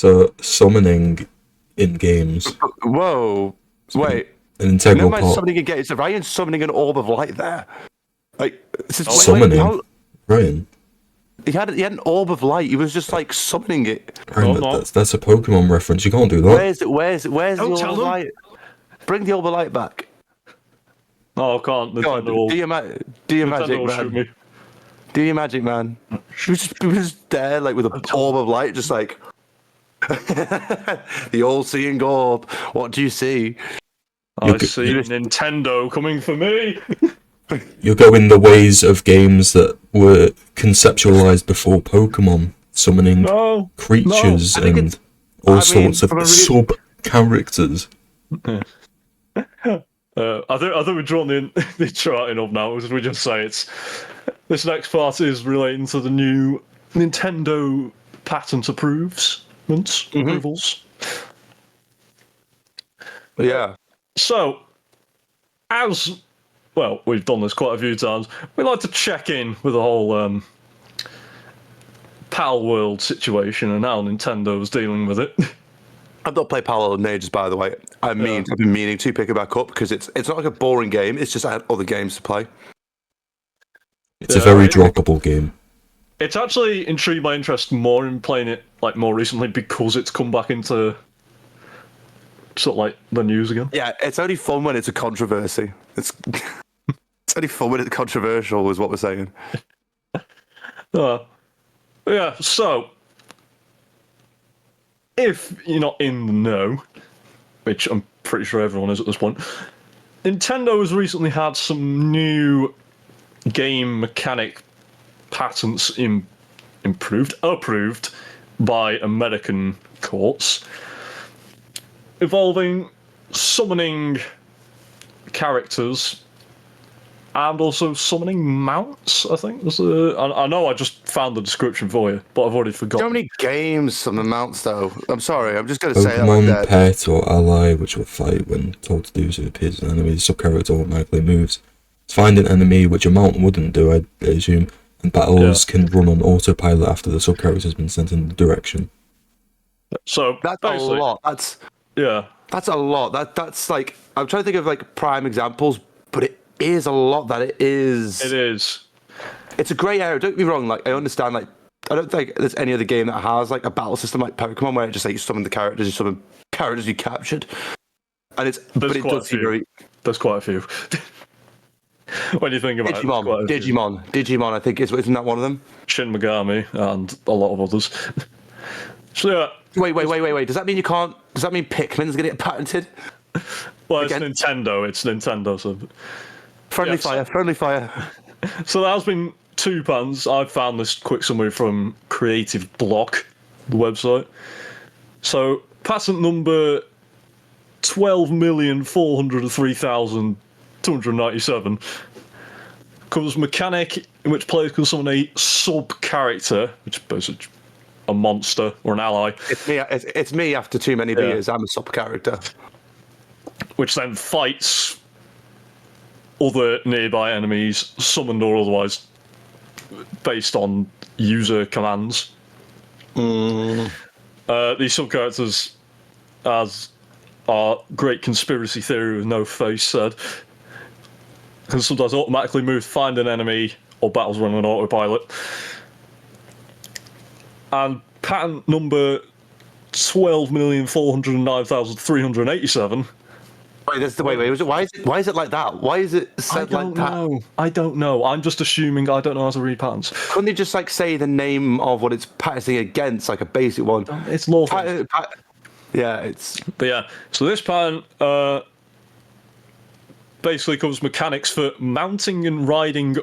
So summoning in games, Whoa, wait. an integral Never mind part. summoning again. It's Ryan summoning an orb of light there. Like, Summoning, Ryan. He had an orb of light. He was just like summoning it. Ryan, No. that's a Pokemon reference. You can't do that. Where's the orb of them. light? Bring the orb of light back. No, I can't. Go on, do your magic, Nintendo shoot man. me. Do your magic, man. He was there, like with a orb of light, just like the all-seeing orb. What do you see? I see Nintendo coming for me. You're going the ways of games that were conceptualized before Pokemon, summoning creatures and all sorts of sub-characters. I think we've drawn the charting up now. As we just say, this next part is relating to the new Nintendo patent approvals. Yeah. So, as well, we've done this quite a few times. We like to check in with the whole Pal World situation and how Nintendo's dealing with it. I've not played Parallel in ages, by the way. I've been meaning to pick it back up because it's not like a boring game. It's just I had other games to play. It's a very droppable game. It's actually intrigued my interest more in playing it like more recently because it's come back into sort of like the news again. Yeah, it's only fun when it's a controversy. It's only fun when it's controversial, is what we're saying. Yeah, so if you're not in the know, which I'm pretty sure everyone is at this point, Nintendo has recently had some new game mechanic patents approved by American courts involving summoning characters and also summoning mounts, I think. I know I just found the description for you, but I've already forgotten. So many games summon mounts, though. I'm sorry, I'm just going to say that Pokemon like that. Pet or Ally, which will fight when told to do so, appears an enemy. The sub-character automatically moves. Find an enemy, which a mount wouldn't do, I assume, and battles can run on autopilot after the sub-character has been sent in the direction. So That's a lot. That's a lot. That's like, I'm trying to think of like prime examples, but it is a lot that it is. It is. It's a grey area. Don't get me wrong. Like, I understand. Like, I don't think there's any other game that has like a battle system like Pokemon where it just like you summon the characters, you summon characters you captured, and it's. There's but it does seem very. There's quite a few. When you think about Digimon, I think isn't that one of them? Shin Megami and a lot of others. So yeah. Wait. Does that mean you can't? Does that mean Pikmin's gonna get patented? Well, Again? it's Nintendo. So Friendly fire. So there has been 2 patents. I've found this quick summary from Creative Block, the website. So patent number 12,403,297 covers mechanic in which players can summon a sub-character, which is basically a monster or an ally. It's me after too many beers. I'm a sub character. Which then fights other nearby enemies, summoned or otherwise, based on user commands. These sub-characters, as our great conspiracy theory with no face said, can sometimes automatically move, find an enemy, or battles run on autopilot. And patent number 12,409,387. Wait. Why is it like that? Why is it said like that? I don't know. I'm just assuming I don't know how to read patents. Couldn't they just like say the name of what it's patenting against, like a basic one? It's lawful. Yeah, it's. But yeah, so this patent basically covers mechanics for mounting and riding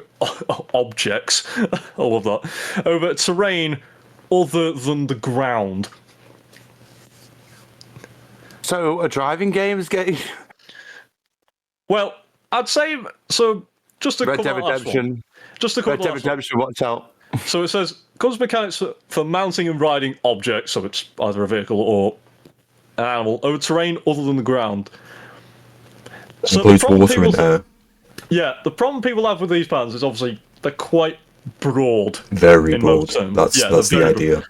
objects. I love that. Over terrain other than the ground. So a driving game is getting. Well, I'd say so. Just to Red Dead cover that last one. Redemption. Just to cover Red Dead the last one. Redemption. Watch out. So it says covers mechanics for mounting and riding objects, so it's either a vehicle or an animal, over terrain other than the ground. So Includes water and air. Yeah, the problem people have with these patents is obviously they're quite broad. Very in broad. most terms. That's they're the very idea.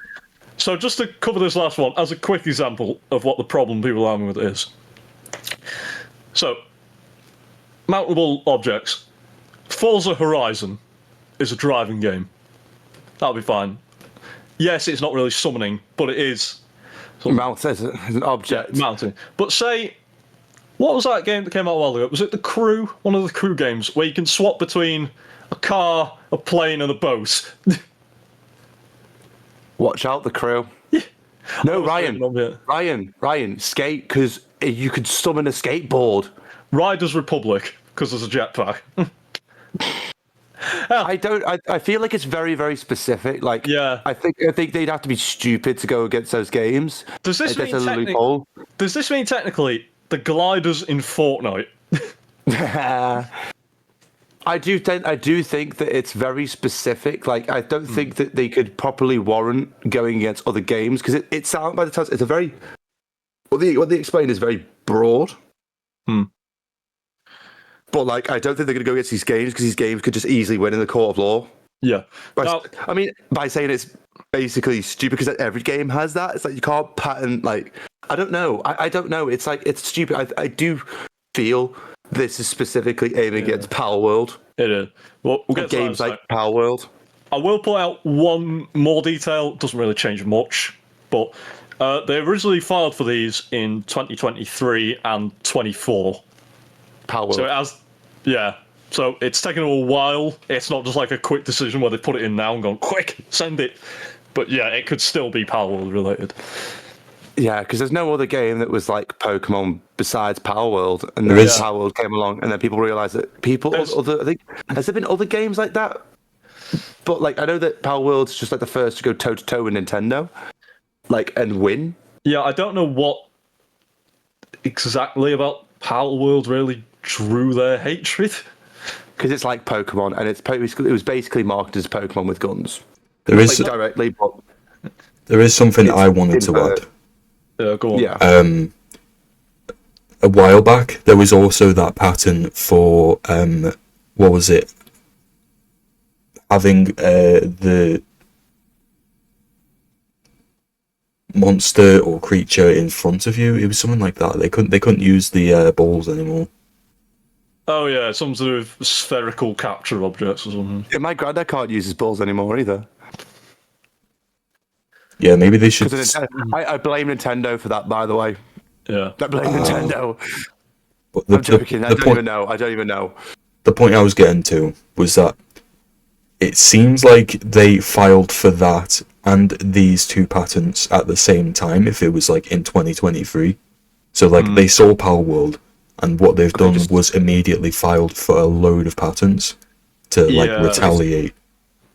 So just to cover this last one, as a quick example of what the problem people are having with it is. So, mountable objects. Forza Horizon is a driving game. That'll be fine. Yes, it's not really summoning, but it is. Mount as an object. Mounting. But say, what was that game that came out a while ago? Was it The Crew? One of the Crew games where you can swap between a car, a plane, and a boat. Watch out, The Crew. No, Ryan, skate, because you could summon a skateboard. Riders Republic, because there's a jetpack. I feel like it's very, very specific. Like, Yeah. I think they'd have to be stupid to go against those games. Does this That's mean a loophole. Does this mean technically the gliders in Fortnite? I do think that it's very specific. Like, I don't think that they could properly warrant going against other games because it sounds, by the time, it's a very what they explain is very broad. But like, I don't think they're going to go against these games because these games could just easily win in the court of law. Yeah. I mean, by saying it's basically stupid because every game has that. It's like you can't patent. Like, I don't know. I don't know. It's like it's stupid. I do feel this is specifically aiming against Power World. It is. Well, we'll get to Games that like Power World. I will point out one more detail. Doesn't really change much, but they originally filed for these in 2023 and 24. Power World. So it has, So it's taken a while. It's not just like a quick decision where they put it in now and gone, quick, send it. But yeah, it could still be Power World related. Yeah, because there's no other game that was like Pokemon besides Power World, and then Power World came along, and then people realized that I think, has there been other games like that? But like, I know that Power World's just like the first to go toe to toe with Nintendo, like, and win. Yeah, I don't know what exactly about Power World really drew their hatred. Because it's like Pokemon, and it was basically marketed as Pokemon with guns. There is like directly, but there is something I wanted to add. Yeah, go on. Yeah. A while back, there was also that pattern for what was it? Having the monster or creature in front of you. It was something like that. They couldn't use the balls anymore. Oh yeah, something to do with spherical capture objects or something. Yeah, my granddad can't use his balls anymore either. Yeah, maybe they should. I blame Nintendo for that, by the way. Yeah. I blame Nintendo. But I'm joking. I don't even know. The point I was getting to was that it seems like they filed for that and these two patents at the same time. If it was like in 2023, so like they saw Power World, and what they've done was immediately filed for a load of patents to like retaliate.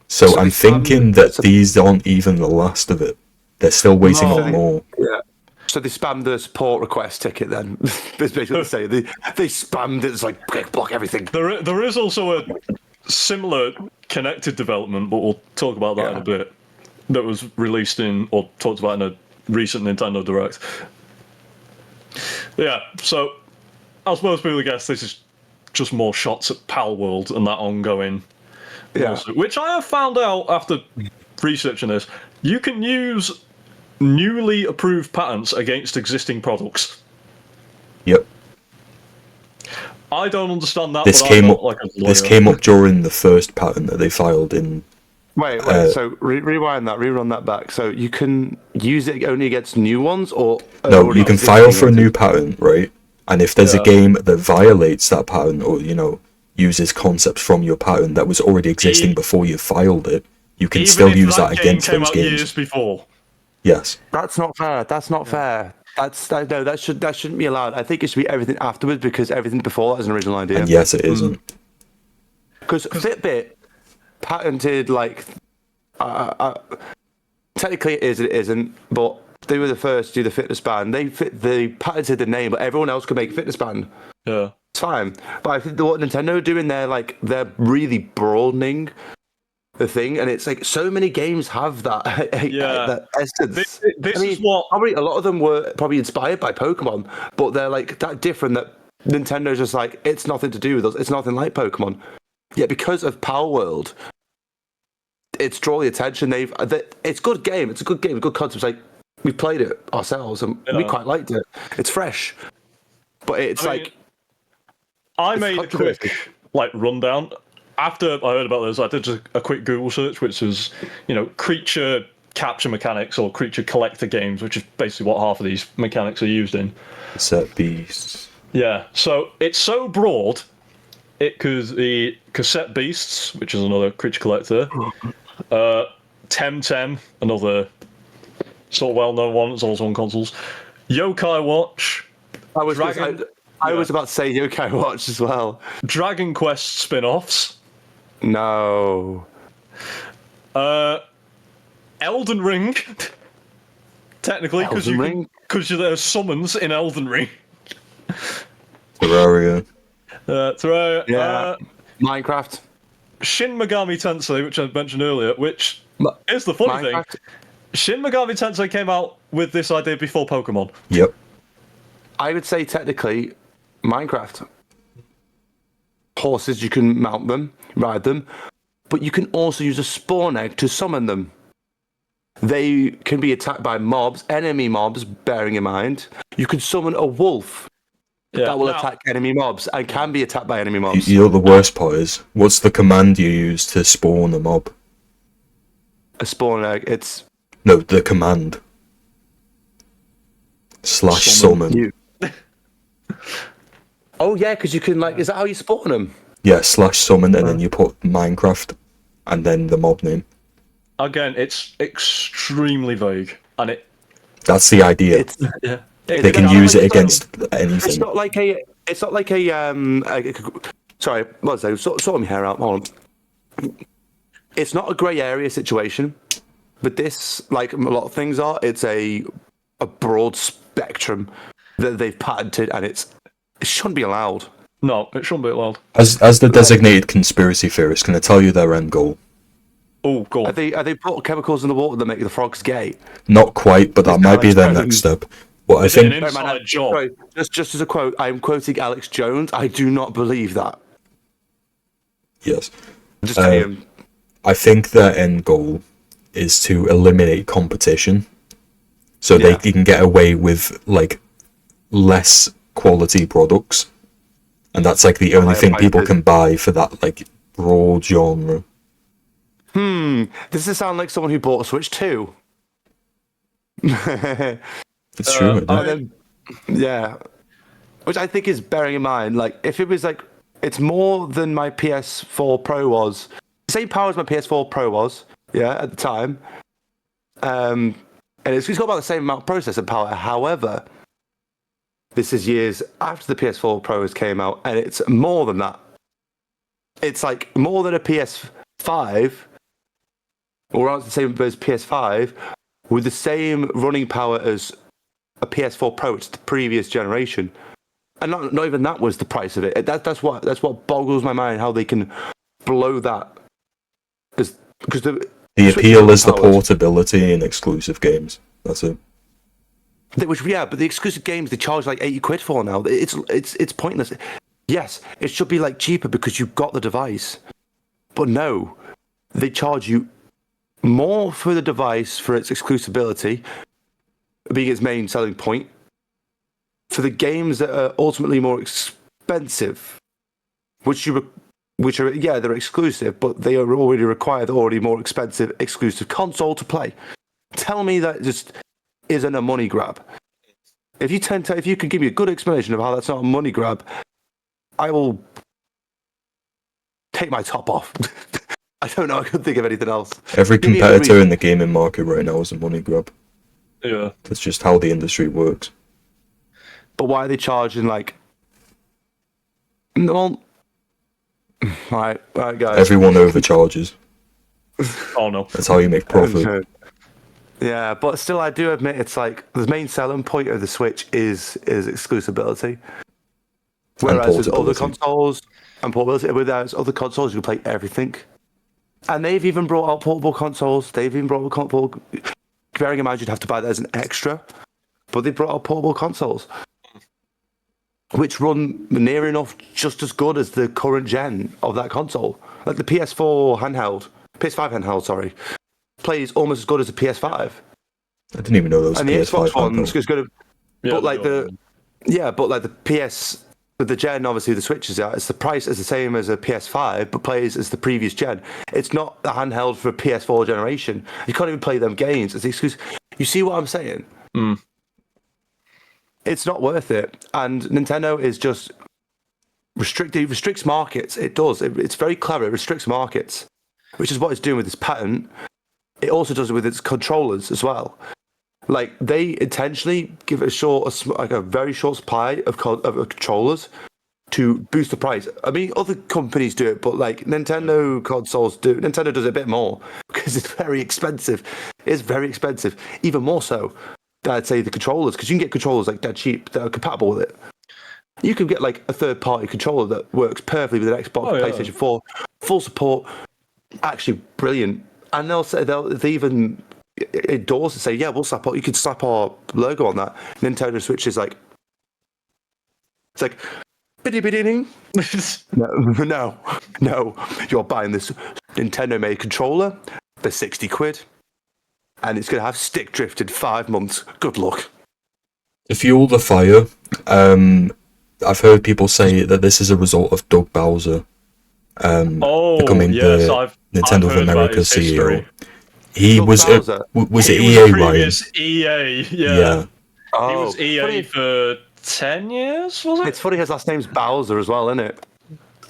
So I'm thinking that these aren't even the last of it. They're still waiting on more. Yeah. So they spammed the support request ticket then. That's basically what they say. They spammed it. It's like, block everything. There is also a similar connected development, but we'll talk about that in a bit, that was released or talked about in a recent Nintendo Direct. Yeah, so as most people guess, this is just more shots at Power World and that ongoing lawsuit, which I have found out after researching this. You can use newly approved patents against existing products. Yep. I don't understand that. This came up during the first patent that they filed in. Wait. So rerun that back. So you can use it only against new ones, or no? You can file for a new patent, right? And if there's a game that violates that patent, or uses concepts from your patent that was already existing before you filed it, you can still use that against those games. Years before. Yes. That's not fair. That shouldn't be allowed. I think it should be everything afterwards, because everything before that is an original idea. And yes, it isn't. Because Fitbit patented technically it is, it isn't, but they were the first to do the fitness band. They patented the name, but everyone else could make a fitness band. Yeah, it's fine. But I think what Nintendo are doing, they're really broadening the thing, and it's like so many games have that, that essence. This is what probably a lot of them were probably inspired by Pokemon, but they're like that different that Nintendo's just like, it's nothing to do with us. It's nothing like Pokemon. Yeah, because of Power World, it's draw the attention. It's a good game. It's a good game. Good concept. Like we played it ourselves and we quite liked it. It's fresh, but it's I made a quick rundown. After I heard about this, I did a quick Google search, which is, creature capture mechanics or creature collector games, which is basically what half of these mechanics are used in. Cassette Beasts. Yeah, so it's so broad, because the Cassette Beasts, which is another creature collector, Temtem, another sort of well-known one, it's also on consoles, Yokai Watch, I was about to say Yokai Watch as well. Dragon Quest spin-offs. No. Elden Ring. Technically, because there's summons in Elden Ring. Terraria. Terraria. Yeah. Minecraft. Shin Megami Tensei, which I mentioned earlier, which is the funny thing. Shin Megami Tensei came out with this idea before Pokemon. Yep. I would say technically Minecraft. Horses, you can mount them, ride them, but you can also use a spawn egg to summon them. They can be attacked by mobs, enemy mobs, bearing in mind. You can summon a wolf that will attack enemy mobs and can be attacked by enemy mobs. You know the worst part is, what's the command you use to spawn a mob? A spawn egg, No, the command. /summon. Oh yeah, because you can is that how you spawn them? Yeah, /summon, and then you put Minecraft, and then the mob name. Again, it's extremely vague, and that's the idea. They can use it against anything. It's not like a. Sorry, what was I? Sort my hair out. Hold on. It's not a grey area situation, but this, like a lot of things are, it's a broad spectrum that they've patented, and it shouldn't be allowed. No, it shouldn't be allowed. As the designated conspiracy theorist, can I tell you their end goal? Oh, go on. Are they brought chemicals in the water that make the frogs gay? Not quite, but that might be their next step. What I think. Sorry, just as a quote, I am quoting Alex Jones. I do not believe that. Yes. Just saying. I think their end goal is to eliminate competition, so they can get away with less quality products, and that's the only thing people can buy for that broad genre. Does this sound like someone who bought a Switch 2? It's true. Yeah. Which I think is bearing in mind, if it was it's more than my PS4 Pro was. The same power as my PS4 Pro was, at the time. And it's got about the same amount of processor power. However, this is years after the PS4 Pros came out, and it's more than that. It's more than a PS5, or around the same as PS5, with the same running power as a PS4 Pro. It's the previous generation, and not even that was the price of it. That's what boggles my mind, how they can blow that. Because the appeal is the portability in exclusive games. That's it. But the exclusive games they charge £80 for now. It's pointless. Yes, it should be cheaper because you've got the device, but no, they charge you more for the device for its exclusivity, being its main selling point, for the games that are ultimately more expensive, which are they're exclusive, but they are already more expensive exclusive console to play. Tell me that just isn't a money grab. If you can give me a good explanation of how that's not a money grab, I will take my top off. I don't know. I couldn't think of anything else. Every competitor in the gaming market right now is a money grab. Yeah, that's just how the industry works. But why are they charging no? Right, guys. Everyone overcharges. Oh no, that's how you make profit. Yeah, but still, I do admit it's the main selling point of the Switch is exclusivity. Whereas with other consoles and portability, whereas other consoles you can play everything. And they've even brought out portable consoles. They've even brought out portable. Bearing in mind, you'd have to buy that as an extra, but they brought out portable consoles, which run near enough just as good as the current gen of that console. Like the PS4 handheld PS5 handheld, sorry, plays almost as good as a PS5. I didn't even know there was And a the PS5 Xbox One's handheld. is going to, Yeah, but like the the PS, with the gen, obviously the Switch is out. It's the price is the same as a PS5, but plays as the previous gen. It's not a handheld for a PS4 generation. You can't even play them games. It's the excuse. You see what I'm saying? Mm. It's not worth it. And Nintendo is just restricts markets. It does. It's very clever. It restricts markets, which is what it's doing with this patent. It also does it with its controllers as well. Like they intentionally give it a very short supply of controllers to boost the price. I mean, other companies do it, but like Nintendo consoles do. Nintendo does it a bit more because it's very expensive. It's very expensive, even more so than I'd say the controllers, because you can get controllers like dead cheap that are compatible with it. You can get like a third-party controller that works perfectly with an Xbox, PlayStation 4, full support, actually brilliant. And they even endorse and say, yeah, we'll slap. You could slap our logo on that. Nintendo Switch is like, it's like, biddy. No, you're buying this Nintendo-made controller for £60, and it's gonna have stick drift in 5 months. Good luck. To fuel the fire, I've heard people say that this is a result of Doug Bowser becoming the Nintendo of America CEO. He Doug was Bowser. Was it He EA, was Ryan? previous EA, Yeah. He Oh, was EA funny. for 10 years, was it? It's funny his last name's Bowser as well, isn't it?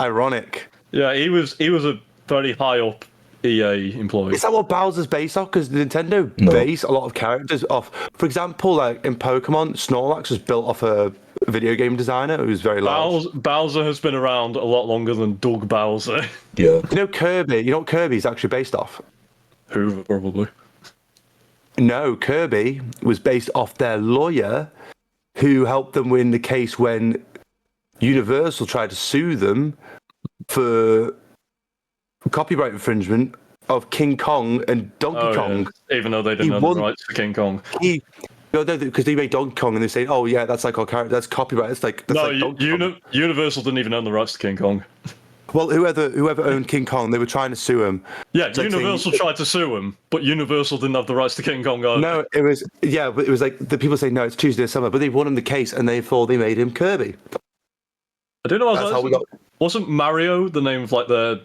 Ironic. Yeah, he was a very high up EA employee. Is that what Bowser's based off? Because Nintendo No. base a lot of characters off. For example, like in Pokemon, Snorlax was built off a video game designer who was very large. Bowser has been around a lot longer than Doug Bowser. Yeah. You know Kirby? You know what Kirby's actually based off? Hoover, probably. No, Kirby was based off their lawyer who helped them win the case when Universal tried to sue them for copyright infringement of King Kong and Donkey Kong. Yeah. Even though they didn't He own won- the rights to King Kong. Because they made Donkey Kong and they say, oh yeah, that's like our character, that's copyright. It's like that's No, like Donkey Kong. Universal didn't even own the rights to King Kong. Well, whoever owned King Kong, they were trying to sue him. Yeah, It's like Universal saying- tried to sue him, but Universal didn't have the rights to King Kong either. No, it was but it was like the people say no, it's Tuesday or summer, but they won him the case and therefore they made him Kirby. I didn't know. That's how we got. Wasn't Mario the name of like the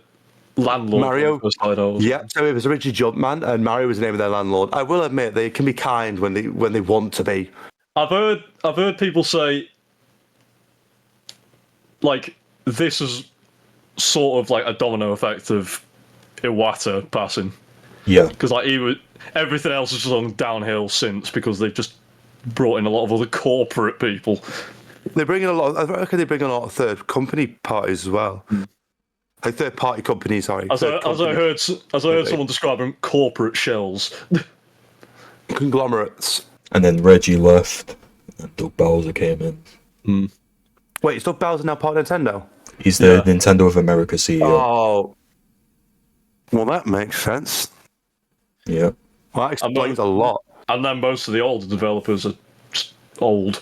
landlord? Mario? of the first titles? Yeah, so it was originally Jumpman, and Mario was the name of their landlord. I will admit they can be kind when they want to be. I've heard people say like this is sort of like a domino effect of Iwata passing, Yeah. because like everything else has just gone downhill since, because they've just brought in a lot of other corporate people. They bring in a lot. I reckon they bring in a lot of third company parties as well. Like third party companies. Sorry. As I heard someone describe them, corporate shells. Conglomerates. And then Reggie left, and Doug Bowser came in. Wait, is Doug Bowser now part of Nintendo? He's the Yeah. Nintendo of America CEO. Oh. Well, that makes sense. Yeah. Well, that explains a lot. And then most of the older developers are just old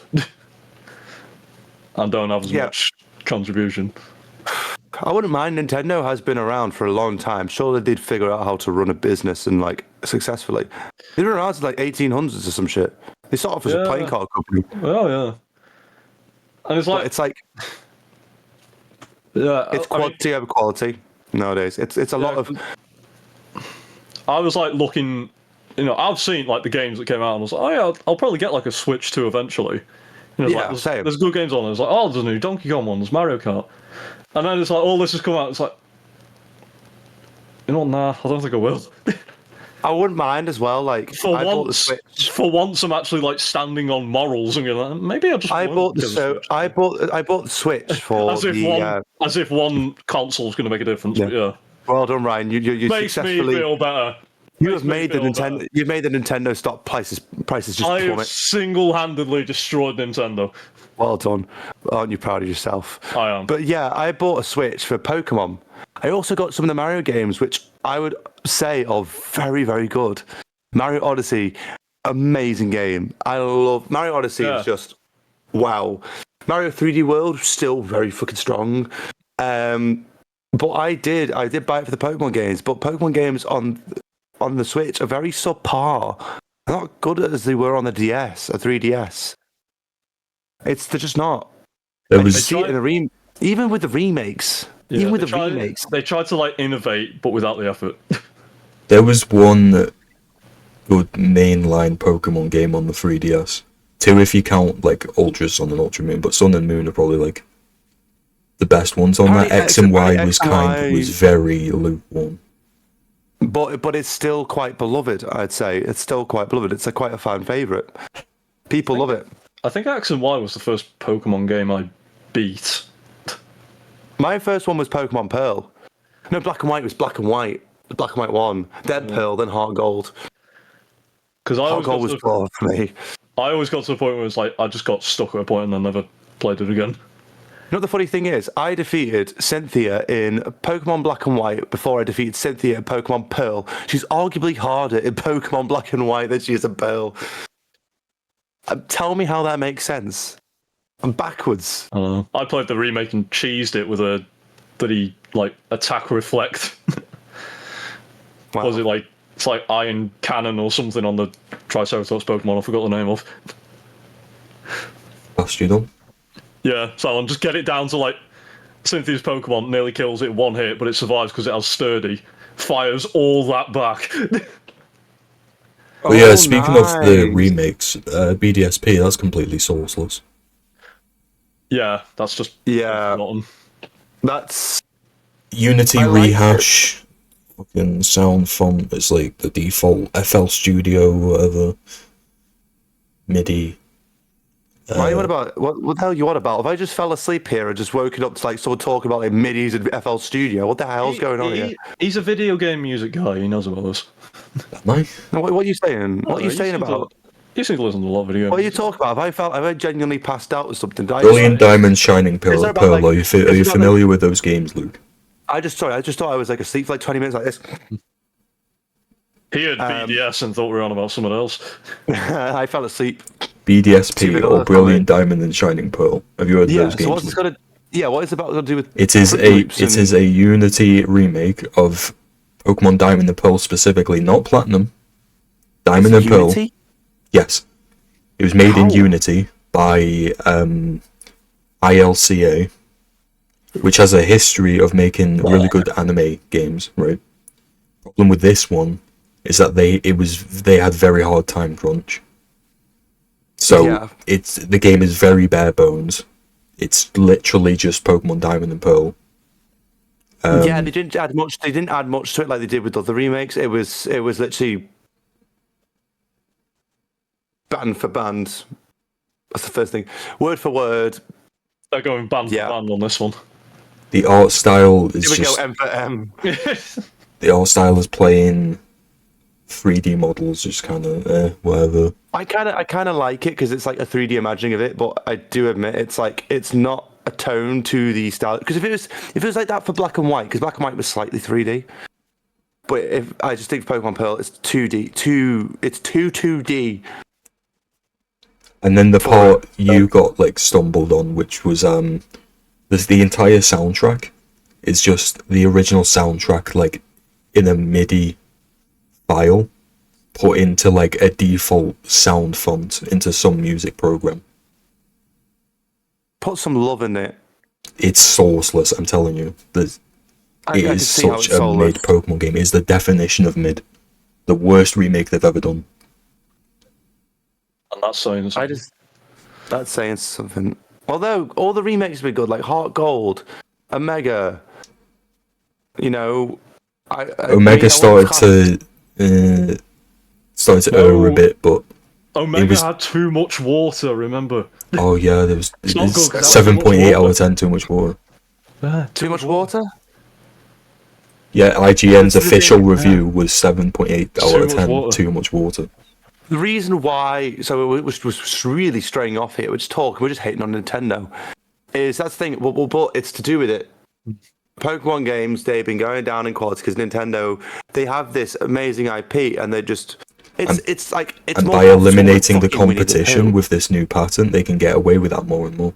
and don't have as much contribution. I wouldn't mind. Nintendo has been around for a long time. Sure, they did figure out how to run a business and like successfully. They've been around since like 1800s or some shit. They started off as a playing card company. Oh yeah. And it's But like it's like yeah, it's quantity over quality nowadays. It's a lot of. I was like looking, I've seen like the games that came out and I was like, oh yeah, I'll probably get like a Switch 2 eventually. It's Yeah, like, same. there's good games on there. It's like, oh, there's a new Donkey Kong one, there's Mario Kart. And then it's like, all this has come out, it's like, nah, I don't think I will. I wouldn't mind as well. Like For I bought the once, Switch. I'm actually like standing on morals and going, like, maybe I just. I won't bought the get a so Switch. I bought the Switch for As if the. as if one console's going to make a difference. Yeah. But yeah, Well done, Ryan. You makes me successfully. feel better. You makes have me made the feel Nintendo. better. You've made the Nintendo stock prices just I have plummet. single-handedly destroyed Nintendo. Well done. Aren't you proud of yourself? I am. But yeah, I bought a Switch for Pokemon. I also got some of the Mario games, which I would say are very, very good. Mario Odyssey, amazing game. I love Mario Odyssey. Yeah. Is just wow. Mario 3D World, still very fucking strong. But I did buy it for the Pokemon games. But Pokemon games on the Switch are very subpar. They're not good as they were on the DS or 3DS. They're just not. There You was see it in even with the remakes. Even with the remakes. They tried to like innovate, but without the effort. there was one good mainline Pokemon game on the 3DS. 2 if you count like Ultra Sun and Ultra Moon, but Sun and Moon are probably like the best ones on that. X and Y was very lukewarm. But it's still quite beloved, I'd say. It's still quite beloved. It's quite a fan favourite. People love it. I think X and Y was the first Pokemon game I beat. My first one was Pokemon Pearl. No, Black and White was Black and White. The Black and White one. Then Pearl, then Heart Gold. Because Heart Gold was flawed for me. I always got to the point where it was like, I just got stuck at a point and then never played it again. You know what the funny thing is? I defeated Cynthia in Pokemon Black and White before I defeated Cynthia in Pokemon Pearl. She's arguably harder in Pokemon Black and White than she is in Pearl. Tell me how that makes sense. I'm backwards. I don't know. I played the remake and cheesed it with a bloody like attack reflect. Wow. Was it like it's like Iron Cannon or something on the Triceratops Pokemon? I forgot the name of. Bastiodon. Yeah, so I'll just get it down to like Cynthia's Pokemon nearly kills it in one hit, but it survives because it has Sturdy. Fires all that back. But yeah, speaking of the remakes, BDSP, that's completely sourceless. Yeah, that's just forgotten. That's Unity rehash, fucking sound font. It's like the default FL Studio, whatever. MIDI. what about what the hell you on about? If I just fell asleep here and just woken up to like sort of talking about like MIDIs and FL Studio, what the hell's going on here? He's a video game music guy. He knows about this. Am I? No, what are you saying? What are you saying about? You seem to listen to a lot of video. What are you talking about? Have I genuinely passed out or something? Brilliant Diamond, Shining Pearl. there about, like- Are you is there about, familiar with those games, Luke? I just thought I was like asleep for like 20 minutes like this. He had BDS and thought we were on about someone else. I fell asleep. BDSP or Brilliant Diamond and Shining Pearl. Have you heard of those games? So what's this got to? Yeah, what is it about to do with? It is a Unity remake of Pokemon Diamond and Pearl specifically, not Platinum. Diamond and Pearl. Unity? Yes. It was made in How? Unity by ILCA, which has a history of making really good anime games, right? Problem with this one is that they had very hard time crunch. So Yeah. the game is very bare bones. It's literally just Pokemon Diamond and Pearl. Yeah, they didn't add much. They didn't add much to it like they did with other remakes. It was literally band for band. That's the first thing. Word for word. They're going band for band on this one. The art style is Here we just go. M for M. the art style is playing 3D models, just kind of whatever. I kind of like it because it's like a 3D imagining of it, but I do admit it's not a tone to the style. Because if it was like that for Black and White, because Black and White was slightly 3D, but if I just think Pokemon Pearl, it's 2D, it's 2D. And then the part you got like stumbled on, which was there's the entire soundtrack is just the original soundtrack like in a MIDI file put into like a default sound font into some music program. Put some love in it. It's sourceless, I'm telling you. It I is can see how such it's a soulless. mid Pokemon game. It is the definition of mid. The worst remake they've ever done. And that's saying something. That's saying something. Although all the remakes were good, like Heart Gold, Omega. You know, Omega started to err a bit, but Omega had too much water. Remember? oh yeah, there was It's not good, 'cause that was 7.8 too out much of 10 too much water. Too much water. Yeah, IGN's That's official really big, review was 7.8 out of Too much 10. water. Too much water. The reason why, so it was really straying off here. We're just hating on Nintendo. Is that's the thing? Well, but it's to do with it. Pokemon games, they've been going down in quality because Nintendo, they have this amazing IP, and they just it's And more by about eliminating the fucking Winnie the competition Pooh. with this new patent, they can get away with that more and more.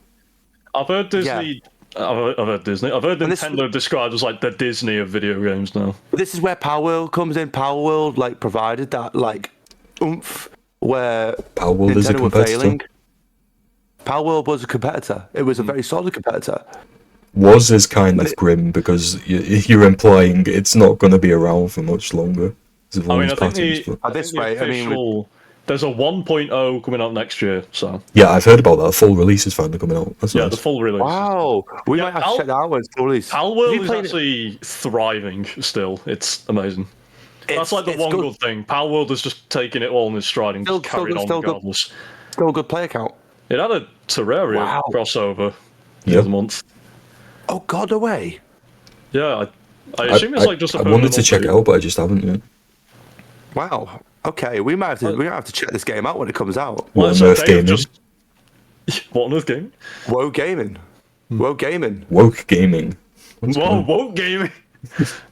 I've heard Disney I've heard Disney. I've heard And this- Nintendo described as like the Disney of video games now. This is where Power World comes in. Power World like provided that like oomph where Power World is a Nintendo were competitor. failing. Power World was a competitor. It was a very solid competitor. Was is kind of grim because you're implying it's not going to be around for much longer. As I mean, as I think patterns, the, but- At this I think rate, the I mean, official, there's a 1.0 coming out next year. So Yeah, I've heard about that. A full release is finally coming out. That's yeah, nice. the full release. Wow, we Yeah, might have to check that out when it's released. Pal Have World you is played it? actually thriving still. It's amazing. That's like the it's one good. good thing. Pal World is just taking it all in its stride and Still- just carrying still on good. regardless. Still a good player count. It had a Terraria Wow. crossover the Yep. other month. Oh God, away. Yeah, I assume it's like just a I wanted to permanent check it update. out, but I just haven't yet. Wow. Okay, we might have to check this game out when it comes out. Well, What so on earth they've gaming? What on earth game? Woe gaming. Woe gaming. Woke gaming. What's Whoa, going- woke gaming.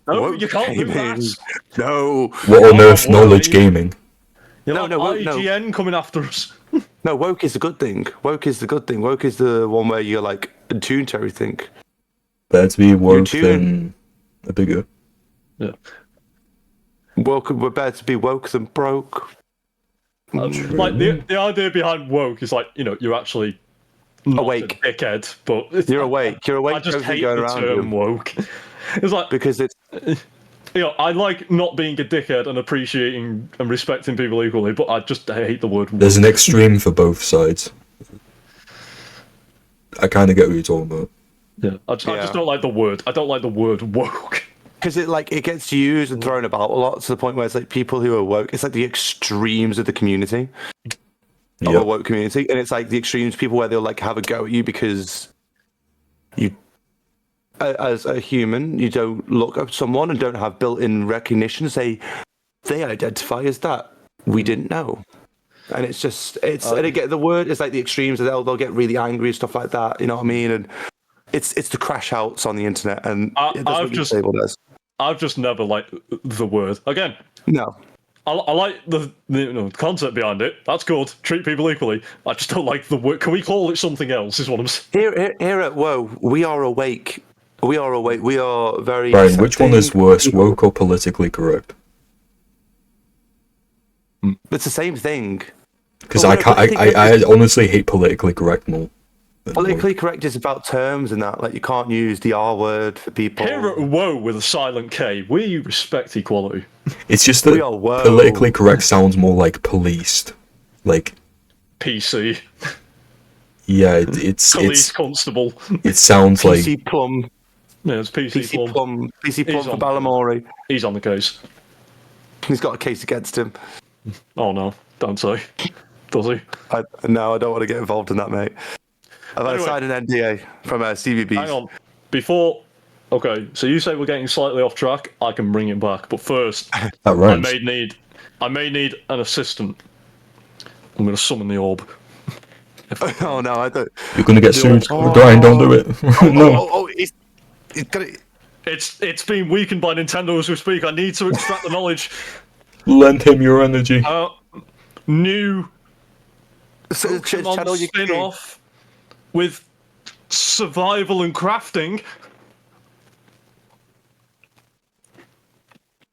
No, Woe you can't do gaming. that. No. What on Oh, earth woke knowledge gaming. gaming? You No, know, no, woke- no. IGN coming after us. No, woke is the good thing. Woke is the good thing. Woke is the one where you're like attuned to everything. Better to be woke tune. than a bigger. Yeah. Woke, we're better to be woke than broke. Like the idea behind woke is like, you know, you're actually not Awake. a dickhead, but it's- You're awake. You're awake. I just everything hate going the around term you. woke. It's like, Because it's you know, I like not being a dickhead and appreciating and respecting people equally, but I hate the word woke. There's an extreme for both sides. I kind of get what you're talking about. Yeah, I Yeah. just don't like the word. I don't like the word woke. because it gets used and thrown about a lot to the point where it's like people who are woke. It's like the extremes of the community, of a Yep. woke community, and it's like the extremes people where they'll like have a go at you because you, as a human, you don't look at someone and don't have built-in recognition. Say they identify as that. We didn't know. And it's just and again the word is like the extremes. They'll get really angry and stuff like that. You know what I mean? And it's the crash outs on the internet, and that's I've what just- disabled us. I've just never liked the word. Again, No, I like the you know, concept behind it. That's good. Treat people equally. I just don't like the word. Can we call it something else? Is what I'm saying. here at Whoa, we are awake. We are awake. We are very. Brian, which one is accepting. worse, woke or politically correct? It's the same thing. Because But I what- can't. what do you think I honestly hate politically correct more. than Politically woke. correct is about terms and that. Like you can't use the R word for people. Here at Woe with a silent K, we respect equality. It's just We that are woke. politically correct sounds more like policed. Like, PC, yeah, police constable. it sounds like PC Plum. Yeah, it's PC, PC Plum. Plum. PC Plum He's for on. Balamori. He's on the case. He's got a case against him. Oh no, don't say. Does he? No, I don't want to get involved in that, mate. I've Anyway. signed an NDA from CVB. Hang on. Before. Okay, so you say we're getting slightly off track. I can bring it back, but first, that I rhymes. may need an assistant. I'm going to summon the orb. Oh no, I don't. You're gonna get sued. Oh. Brian, don't do it. no. It's got it. It's been weakened by Nintendo as we speak. I need to extract the knowledge. Lend him your energy. New So, channel Pokemon your key. spin-off with survival and crafting.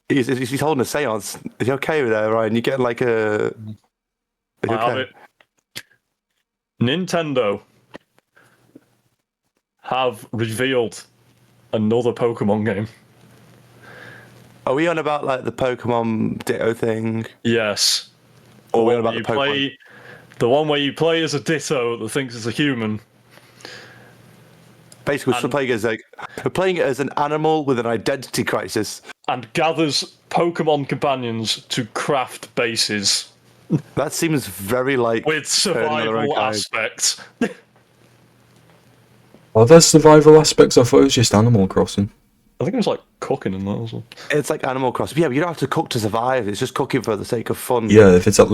He's holding a seance. Is he okay with that, Ryan? You getting like a. Is he I have okay? it. Nintendo have revealed another Pokemon game. Are we on about like the Pokemon Ditto thing? Yes. Or are we The on one about the where Pokemon? you play, the one where you play as a Ditto that thinks it's a human. Basically, we're playing it as an animal with an identity crisis. And gathers Pokemon companions to craft bases That seems very like with turning on their own survival kind. aspects. Are there survival aspects? I thought it was just Animal Crossing. I think it was like cooking and that as well. It's like Animal Crossing. Yeah, but you don't have to cook to survive. It's just cooking for the sake of fun. Yeah, if it's an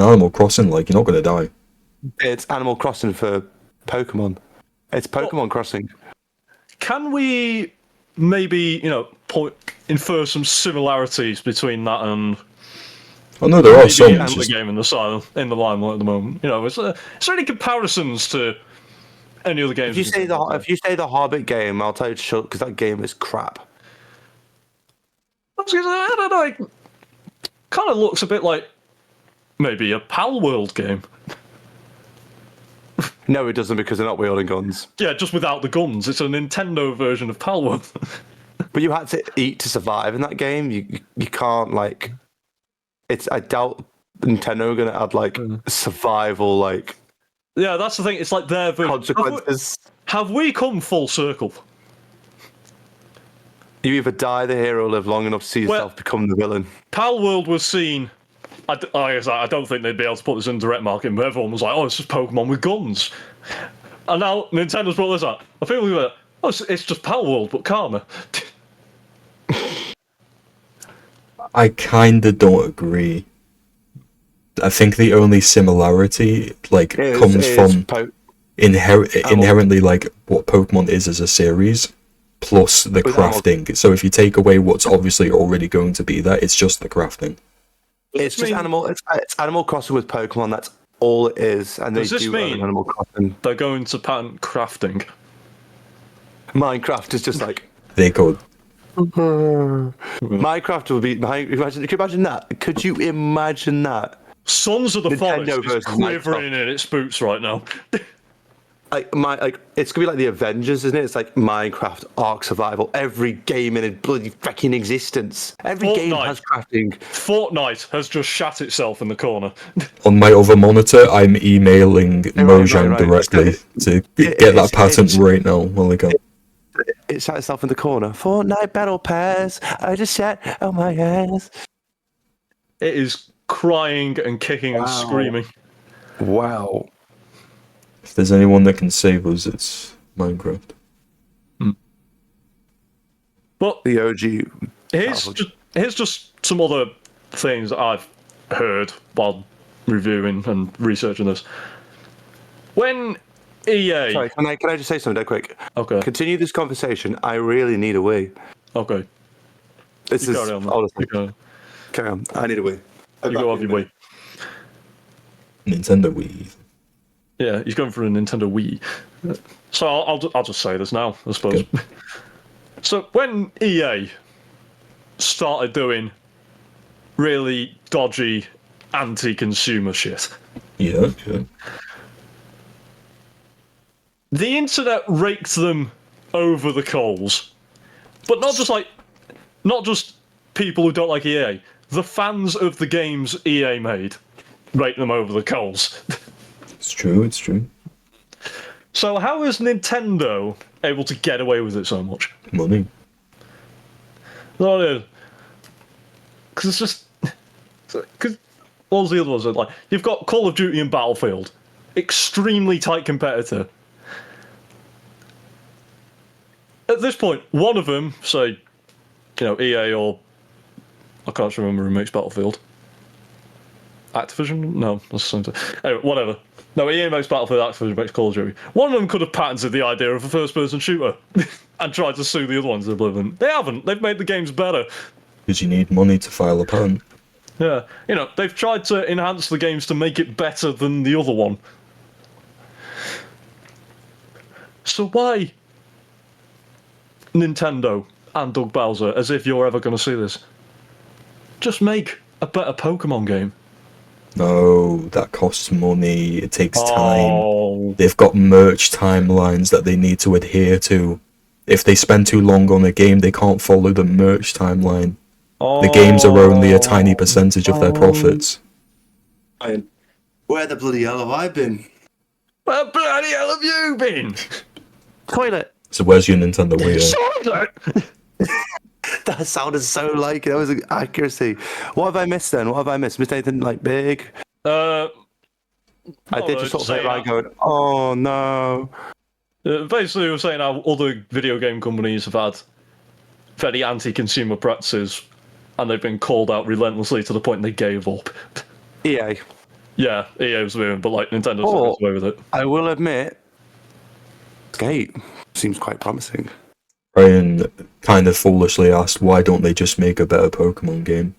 Animal Crossing, like, you're not gonna die. It's Animal Crossing for Pokemon. It's Pokemon Crossing. Can we maybe, infer some similarities between that and Oh no, there are maybe some. and It's the just, game in the limelight at the moment? Is there any comparisons to any other games. If you say the Hobbit game, I'll tell you to shut because that game is crap. I don't know. It kind of looks a bit like maybe a Pal World game. No, it doesn't because they're not wielding guns. Yeah, just without the guns. It's a Nintendo version of Pal World. But you had to eat to survive in that game. You can't like. I doubt Nintendo are gonna add like survival like. Yeah, that's the thing. It's like their version. Consequences. Have we come full circle? You either die the hero, or live long enough to see yourself become the villain. Pal World was seen. I don't think they'd be able to put this in direct marketing, but everyone was like, "Oh, it's just Pokemon with guns." And now Nintendo's brought this up. I feel like, oh, it's just Pal World, but calmer. I kinda don't agree. I think the only similarity comes from inherently like what Pokemon is as a series, plus the crafting. So if you take away what's obviously already going to be there, it's just the crafting. It's just it's Animal Crossing with Pokemon. That's all it is. And does this mean Animal Crossing? They're going to patent crafting? Minecraft is just like They could. Minecraft would be. Could you imagine that? Could you imagine that? Sons of the Nintendo Forest is versus quivering in its boots right now. It's gonna be like the Avengers, isn't it? It's like Minecraft, Ark Survival, every game in bloody fucking existence. Every game has crafting. Fortnite has just shat itself in the corner. On my other monitor, I'm emailing Mojang directly to get that patent right now. Well, go. It sat itself in the corner. Fortnite Battle Pass. I just sat on my ass. It is crying and kicking and screaming. Wow. If there's anyone that can save us, it's Minecraft. But the OG. Here's just some other things that I've heard while reviewing and researching this. When EA... Sorry, can I just say something dead quick? Okay. Continue this conversation. I really need a Wii. Okay. This is honestly. Carry on. I need a Wii. You go have your Wii. Nintendo Wii. Yeah, he's going for a Nintendo Wii. So I'll just say this now, I suppose. Okay. So when EA started doing really dodgy anti-consumer shit, yeah, the internet raked them over the coals. But not just people who don't like EA. The fans of the games EA made rake them over the coals. It's true. So how is Nintendo able to get away with it so much? Money. No, it is. Because it's just... Because what was the other ones? Like, you've got Call of Duty and Battlefield. Extremely tight competitor. At this point, one of them, say, EA or... I can't remember who makes Battlefield. Activision? No, that's the same thing. Anyway, whatever. No, EA makes Battlefield, Activision makes Call of Duty. One of them could have patented the idea of a first-person shooter and tried to sue the other ones to oblivion. They haven't. They've made the games better. Because you need money to file a patent. Yeah. They've tried to enhance the games to make it better than the other one. So why, Nintendo and Doug Bowser, as if you're ever going to see this, just make a better Pokemon game? No, that costs money. It takes time. They've got merch timelines that they need to adhere to. If they spend too long on a game, they can't follow the merch timeline. The games are only a tiny percentage of their profits. Where the bloody hell have I been? Where the bloody hell have you been? Toilet. So where's your Nintendo Wii? Toilet. That sounded so like it. That was accuracy. What have I missed then? What have I missed? Missed anything like big? I did just sort of say right going, oh no. Basically, we were saying how other video game companies have had very anti-consumer practices and they've been called out relentlessly to the point they gave up. EA. Yeah, EA was moving, but Nintendo's away with it. I will admit, Skate seems quite promising. Brian kind of foolishly asked, why don't they just make a better Pokemon game?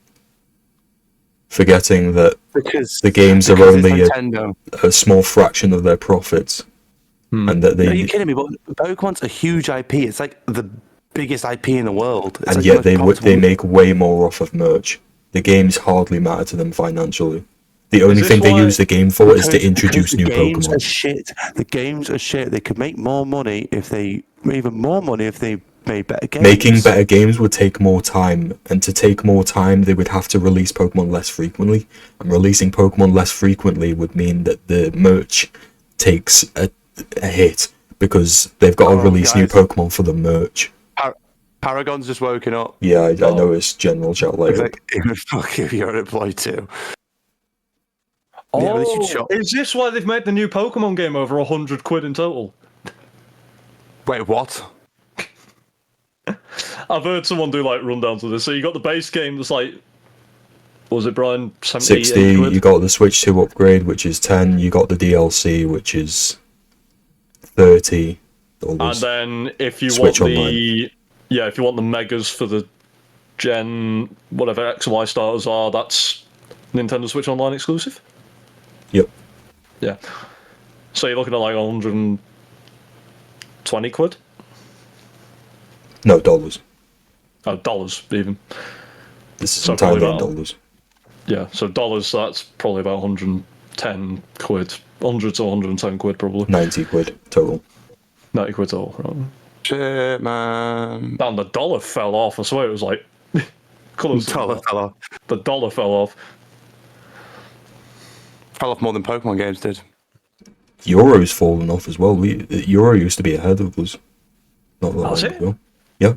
Forgetting that the games are only a small fraction of their profits. and that Are you kidding me? But Pokemon's a huge IP. It's like the biggest IP in the world. It's and like yet the most they profitable- make way more off of merch. The games hardly matter to them financially. The only this thing they why- use the game for is to Because introduce the new games are Pokemon. shit. The games are shit. They could make more money if they made better games. Making better games would take more time, and to take more time, they would have to release Pokemon less frequently. And releasing Pokemon less frequently would mean that the merch takes a hit because they've got to release new guys. Pokemon for the merch. Paragon's just woken up. Yeah, I know it's general chat He's later. like, fuck you, you're unemployed too. Oh, Yeah, but they should shop. is this why they've made the new Pokemon game over 100 quid in total? Wait, what? I've heard someone do like rundowns of this. So you got the base game that's like, what was it, Brian? 70, 60, quid? you got the Switch 2 upgrade, which is 10, you got the DLC, which is $30. And then if you Switch want Online. if you want the megas for the Gen whatever X and Y starters are, that's Nintendo Switch Online exclusive. Yep. Yeah. So you're looking at like 120 quid. No, dollars. Oh, dollars even. This is So entirely probably in about- dollars. Yeah. So dollars, that's probably about 110 quid, 100 to 110 quid probably. 90 quid total. 90 quid all. Right. Shit, man. Damn, the dollar fell off. I swear it was like colours. Dollar fell off. The dollar fell off. Fell off more than Pokemon games did. Euro's fallen off as well. Euro used to be ahead of us. Not that Has long it? ago. Yeah.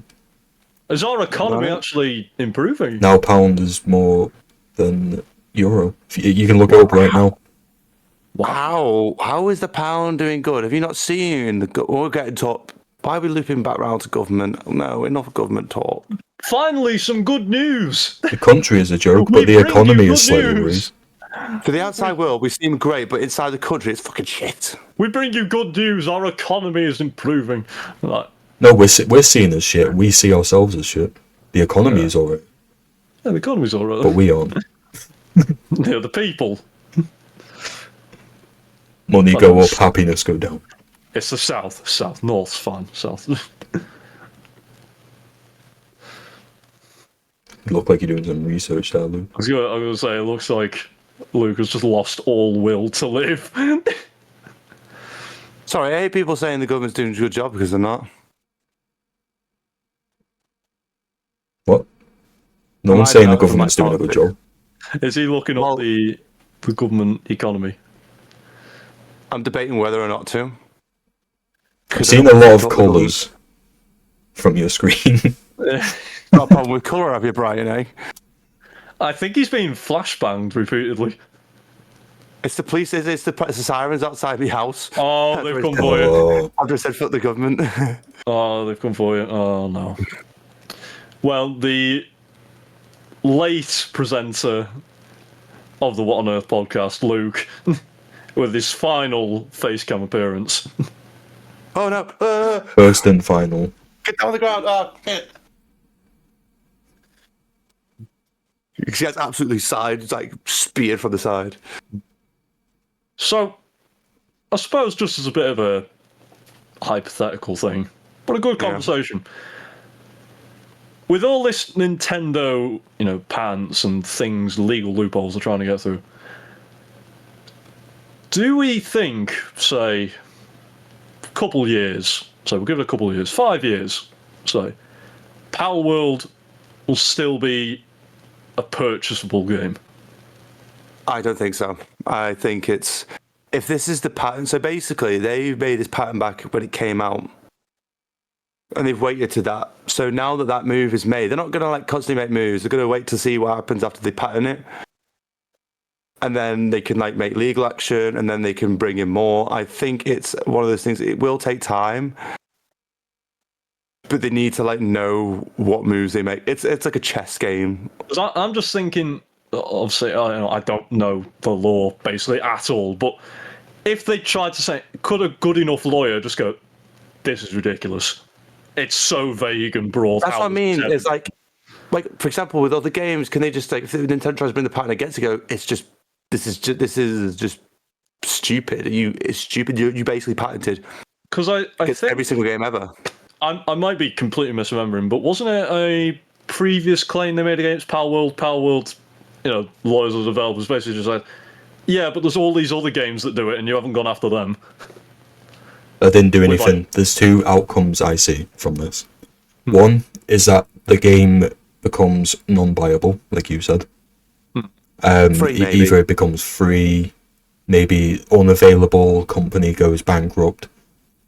Is our economy Right. actually improving? Now pound is more than euro. You can look it up right now. How is the pound doing good? Have you not seen we're getting top? Why are we looping back round to government? No, enough government talk. Finally, some good news. The country is a joke, We but the bring you economy good is slightly news. raised. To the outside world, we seem great, but inside the country, it's fucking shit. We bring you good news. Our economy is improving. Like, No, we're seen as shit. We see ourselves as shit. The economy is alright, yeah, the economy's all but right. we aren't. Yeah, the people. Money go up, happiness go down. It's the south. South. North's fine. South. Look like you're doing some research there, Luke. I was gonna say, it looks like Luke has just lost all will to live. Sorry, I hate people saying the government's doing a good job because they're not. What? No Am one's I saying the allowed for government's my doing a good part? job. Is he looking Well- up the government economy? I'm debating whether or not to. I've seen a lot of colours from your screen. Not a problem with colour, have you, Brian? Eh? I think he's been flashbanged repeatedly. It's the police. It's the sirens outside my house. Oh, they've come for you. Oh, I've just said fuck the government. Oh, they've come for you. Oh no. Well, the late presenter of the What on Earth podcast, Luke, with his final face cam appearance. Oh no! first and final. Get down on the ground! Shit. He gets absolutely side, like speared from the side. So, I suppose just as a bit of a hypothetical thing, but a good Yeah. conversation. With all this Nintendo, pants and things, legal loopholes they're trying to get through, do we think, say, a couple years, so we'll give it a couple of years, 5 years, say, Pal World will still be a purchasable game? I don't think so. I think it's if this is the pattern. So basically, they made this pattern back when it came out, and they've waited to that. So now that that move is made, they're not going to constantly make moves. They're going to wait to see what happens after they pattern it, and then they can make legal action, and then they can bring in more. I think it's one of those things. It will take time, but they need to know what moves they make. It's like a chess game. 'Cause I'm just thinking, obviously, I don't know the law basically at all, but if they tried to say, could a good enough lawyer just go, this is ridiculous? It's so vague and broad. That's how what I mean. it's- It's like for example, with other games, can they just if Nintendo tries to bring the pattern against it, go, it's just this is just stupid. It's stupid. You basically patented Because I think every single game ever. I might be completely misremembering, but wasn't it a previous claim they made against Palworld? Palworld, lawyers or developers basically just said, yeah, but there's all these other games that do it, and you haven't gone after them. I didn't do anything. There's two outcomes I see from this. One is that the game becomes non-viable, like you said. Free, maybe. Either it becomes free, maybe unavailable, company goes bankrupt,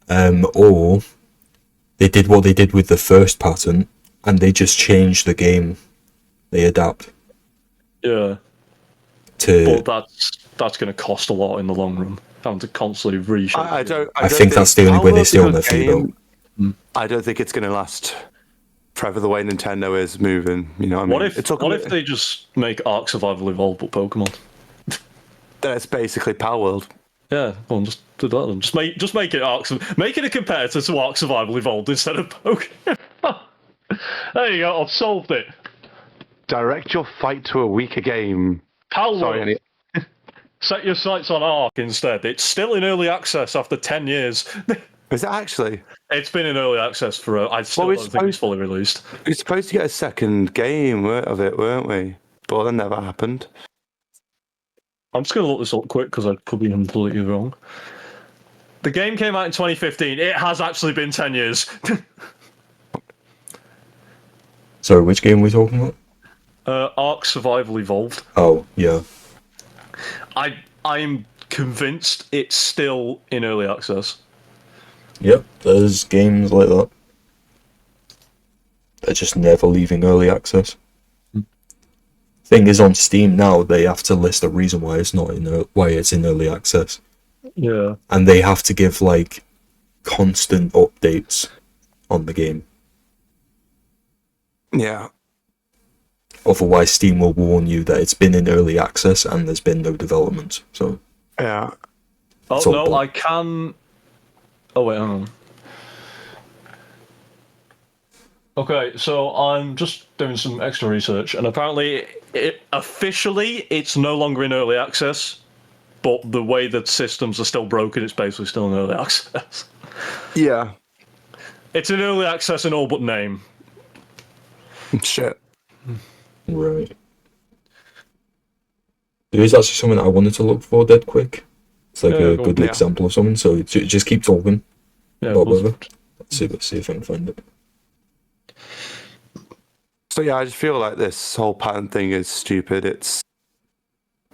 or they did what they did with the first patent, and they just change the game. They adapt. Yeah. But that's going to cost a lot in the long run. Having to constantly reshape. I think that's the only way they stay on their feet, though. I don't think it's going to last forever the way Nintendo is moving. You know, what I mean? What if they just make Ark Survival Evolved but Pokemon? That's basically Palworld. Yeah, well, just do that then. Just make it make it a competitor to Ark Survival Evolved instead of Pokemon. There you go. I've solved it. Direct your fight to a weaker game. Palworld. Set your sights on Ark instead. It's still in early access after 10 years. Is it actually? It's been in early access for. I still don't think it's fully released. We were supposed to get a second game of it, weren't we? But that never happened. I'm just going to look this up quick because I could be completely wrong. The game came out in 2015. It has actually been 10 years. Sorry, which game are we talking about? Ark Survival Evolved. Oh, yeah. I'm convinced it's still in early access. Yep, there's games like that. They're just never leaving early access. Thing is, on Steam now, they have to list a reason why it's in early access. Yeah. And they have to give constant updates on the game. Yeah. Otherwise, Steam will warn you that it's been in early access and there's been no development. So. Yeah. Oh no, I can. Oh wait, hang on. Okay, so I'm just doing some extra research, and apparently, officially, it's no longer in early access, but the way that systems are still broken, it's basically still in early access. Yeah. It's in early access in all but name. Shit. Right. There is actually something I wanted to look for dead quick. It's a good example of something, so just keep talking about whatever. Let's see if I can find it. So yeah, I just feel like this whole patent thing is stupid. It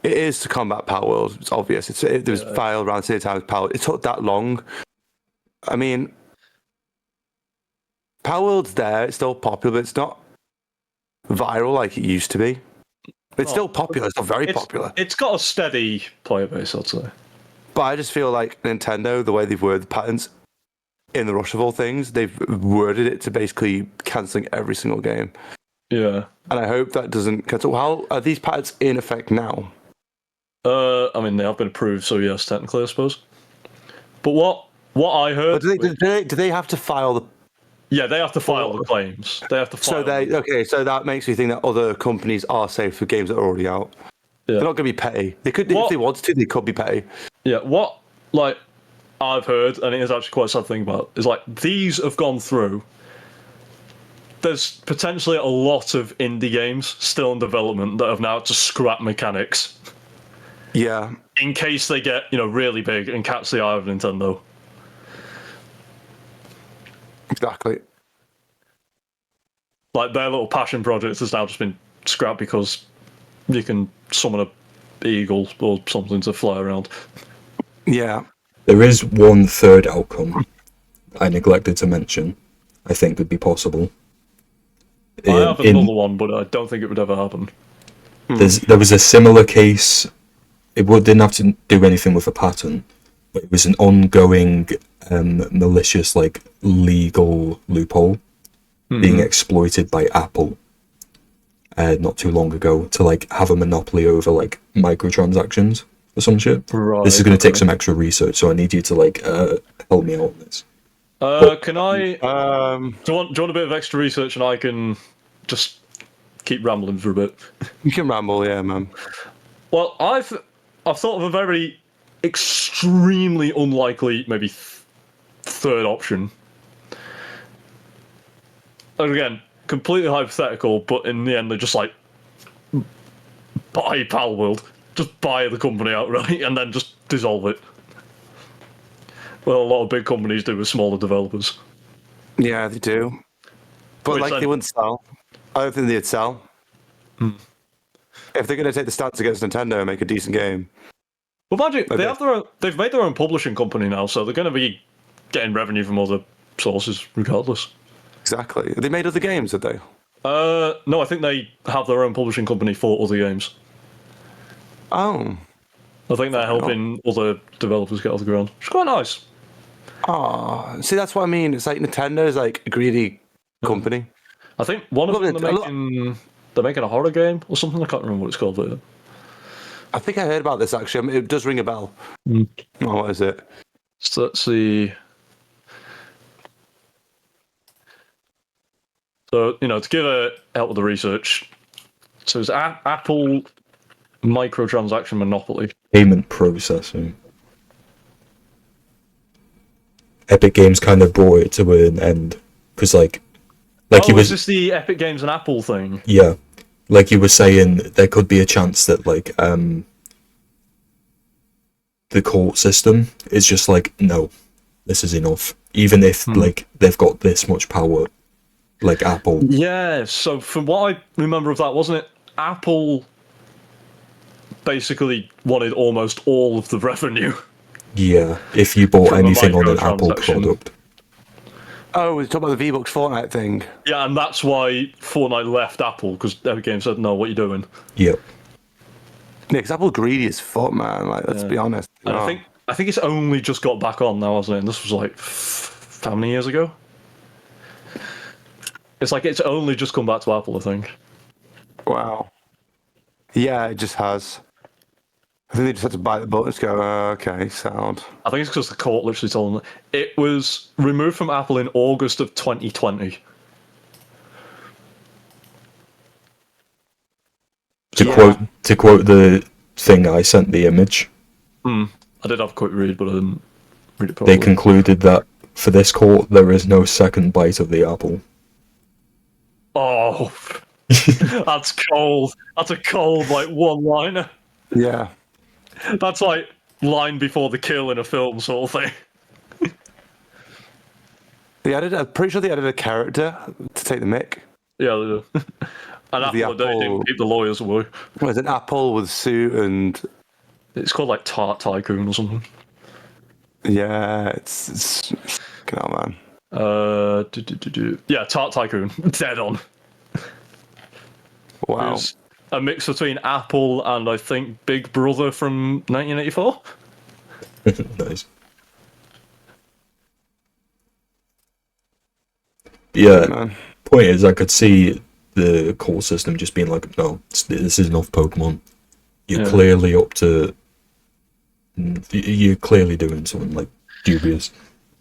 is to combat Palworld. It's obvious. There was filed around the same time as Palworld. It took that long. I mean, Palworld's there. It's still popular, but it's not viral like it used to be. It's still popular. It's not very popular. It's got a steady player base, I'd say. But I just feel like Nintendo, the way they've worded the patents, in the rush of all things, they've worded it to basically cancelling every single game. Yeah. And I hope that doesn't cancel. How are these patents in effect now? I mean, they have been approved, so yes, technically, I suppose. But what I heard... Do they have to file the... Yeah, they have to file the claims. They have to file... So that makes me think that other companies are safe for games that are already out. Yeah. They're not going to be petty. They could, if they wanted to, they could be petty. Yeah, what I've heard, and it is actually quite a sad thing about, is these have gone through. There's potentially a lot of indie games still in development that have now to scrap mechanics. Yeah. In case they get, really big and catch the eye of Nintendo. Exactly. Their little passion project has now just been scrapped because you can summon a eagle or something to fly around. Yeah. There is one third outcome I neglected to mention. I think would be possible. I have another one, but I don't think it would ever happen. There was a similar case. It didn't have to do anything with a patent, but it was an ongoing malicious, legal loophole being exploited by Apple not too long ago to have a monopoly over microtransactions or some shit. Right, this is going to take some extra research, so I need you to help me out on this. Can I? Do you want a bit of extra research, and I can just keep rambling for a bit? You can ramble, yeah, man. Well, I've thought of a very extremely unlikely, maybe third option. And again, completely hypothetical, but in the end, they're just like, buy Palworld. Just buy the company outright and then just dissolve it. Well, a lot of big companies do with smaller developers. Yeah, they do. But Which they wouldn't sell. I don't think they'd sell. If they're going to take the stance against Nintendo and make a decent game. Well, Magic, they've made their own publishing company now, so they're going to be getting revenue from other sources regardless. Exactly. They made other games, did they? No, I think they have their own publishing company for other games. Oh. I think they're helping other developers get off the ground. It's quite nice. Oh, see, that's what I mean. It's like Nintendo is like a greedy company. I think one of them they're making a horror game or something. I can't remember what it's called. But I think I heard about this actually. I mean, it does ring a bell. Oh, what is it? So let's see. So, to give help with the research, so it's Apple microtransaction monopoly. Payment processing. Epic Games kind of brought it to an end because, is this the Epic Games and Apple thing? Yeah, like you were saying, there could be a chance that the court system is just like, no, this is enough. Even if they've got this much power, like Apple. Yeah. So from what I remember of that, wasn't it Apple basically wanted almost all of the revenue? Yeah, if you bought anything on an Apple product. Oh, we're talking about the V-Bucks Fortnite thing. Yeah, and that's why Fortnite left Apple, because Epic Games said, no, what are you doing? Yep. Yeah, because Apple's greedy as fuck, man. Like, let's be honest. And I think it's only just got back on now, hasn't it? And this was like, how many years ago? It's like it's only just come back to Apple, I think. Wow. Yeah, it just has. I think they just had to bite the bullet and just go, okay, sound. I think it's because the court literally told them it was removed from Apple in August of 2020. To quote the thing I sent the image. I did have a quick read, but I didn't read it properly. They concluded that for this court, there is no second bite of the apple. Oh, that's cold. That's a cold, one-liner. Yeah. That's like line before the kill in a film sort of thing. I'm pretty sure they added a character to take the mick. Yeah, they do. And Apple didn't keep the lawyers away. There's an apple with a suit and... It's called Tart Tycoon or something. Yeah, it's come on, man. Yeah, Tart Tycoon. Dead on. Wow. It's a mix between Apple and I think Big Brother from 1984. Nice. Yeah, man. Point is, I could see the call system just being like, no, this is enough Pokemon. You're clearly up to... You're clearly doing something dubious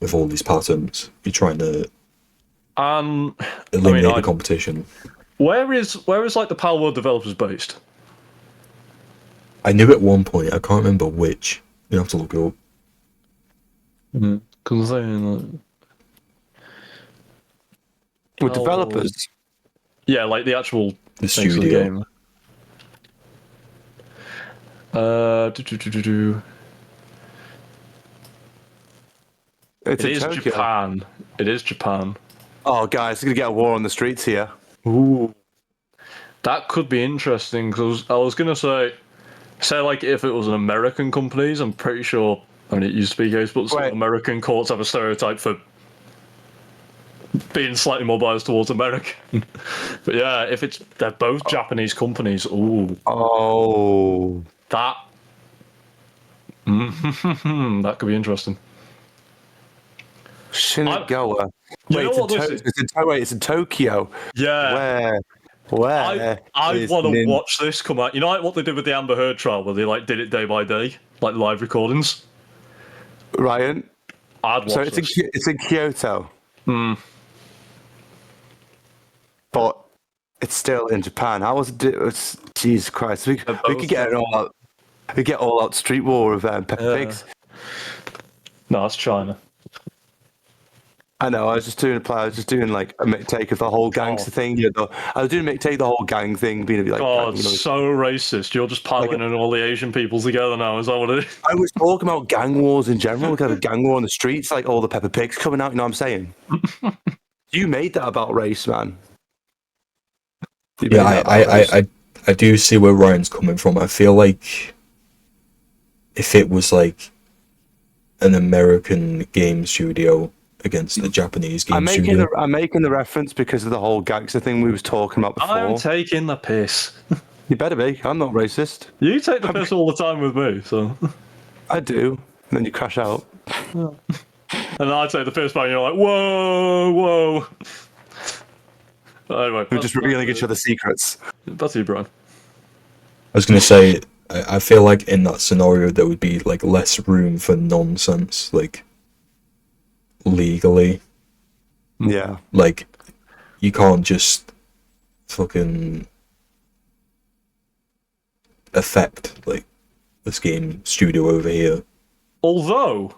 with all these patterns. You're trying to eliminate the competition. Where is the Palworld developers based? I knew at one point. I can't remember which. You have to look it up. Because with developers. Yeah, the actual the studio game. It is Japan. It is Japan. Oh, guys, we're gonna get a war on the streets here. Ooh, that could be interesting. Because I was gonna say if it was an American company, I'm pretty sure. I mean, it used to be case, but some American courts have a stereotype for being slightly more biased towards American. But yeah, if they're both Japanese companies, that could be interesting. Shinagawa. Wait, it's in Tokyo. Yeah. Where? I want to watch this come out. You know, what they did with the Amber Heard trial, where they did it day by day, live recordings. Ryan, I'd watch this. It's in Kyoto. But it's still in Japan. How was it? Jesus Christ, we could get it all out. We get all out street war of Peppa Pigs. No, it's China. I know. I was just doing like a take of the whole gangster thing. I was doing a take the whole gang thing, being like, God, so racist. You're just piling in all the Asian peoples together now. Is that what it is? I was talking about gang wars in general. Kind of gang war on the streets, like all the Peppa Pigs coming out. You know what I'm saying? You made that about race, man. I do see where Ryan's coming from. I feel like if it was like an American game studio against the Japanese game studio. I'm making the reference because of the whole gangster thing we was talking about before. I'm taking the piss. You better be. I'm not racist. You take the piss all the time with me, so. I do. And then you crash out. And I take the piss back and you're like, whoa. Anyway. We're just revealing each other's secrets. That's you, Brian. I was going to say, I feel like in that scenario there would be like less room for nonsense, like legally. Yeah. Like, you can't just fucking affect like this game studio over here. Although,